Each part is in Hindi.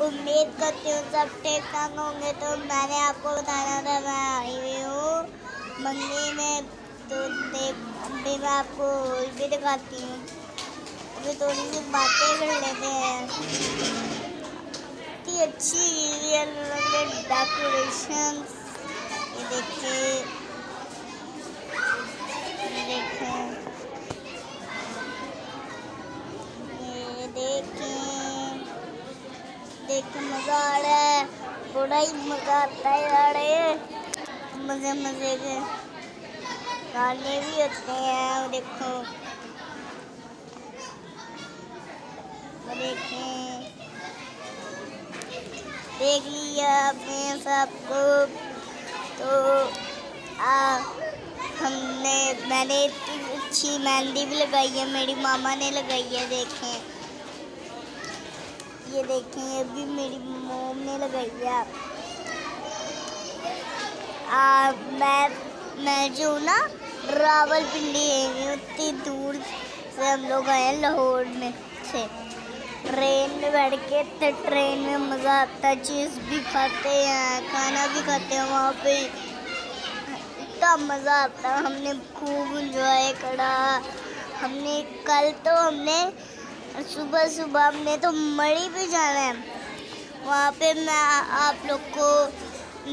उम्मीद करती हूँ सब ठीक ठाक होंगे। तो मैंने आपको बताना था मैं आई हुई हूँ मंगनी में। तो अभी मैं आपको भी दिखाती हूँ। अभी थोड़ी सी बातें कर लेते हैं। इतनी अच्छी डेकोरेशन, ये देखिए, ये देखें मज़ा आ रहा है, बड़ा ही मज़ा आता है यार। ये मज़े के गाने भी होते हैं। देखो, देखें, देख लिया आपने सबको। तो मैंने इतनी अच्छी मेहंदी भी लगाई है, मेरी मामा ने लगाई है। देखें, ये देखें, ये भी मेरी मॉम ने लगाई है। मैं जो ना रावलपिंडी है, उतनी दूर से हम लोग आए हैं लाहौर में से। ट्रेन में बैठ के, तो ट्रेन में मज़ा आता है, चीज़ भी खाते हैं, खाना भी खाते हैं वहाँ पे। इतना मज़ा आता है, हमने खूब इंजॉय करा। हमने सुबह हमने तो मढ़ी भी जाना है। वहाँ पे मैं आप लोग को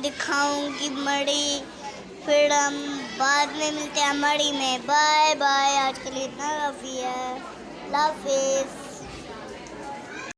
दिखाऊंगी मढ़ी। फिर हम बाद में मिलते हैं मढ़ी में। बाय बाय, आज के लिए इतना काफ़ी है। अल्लाह हाफिज़।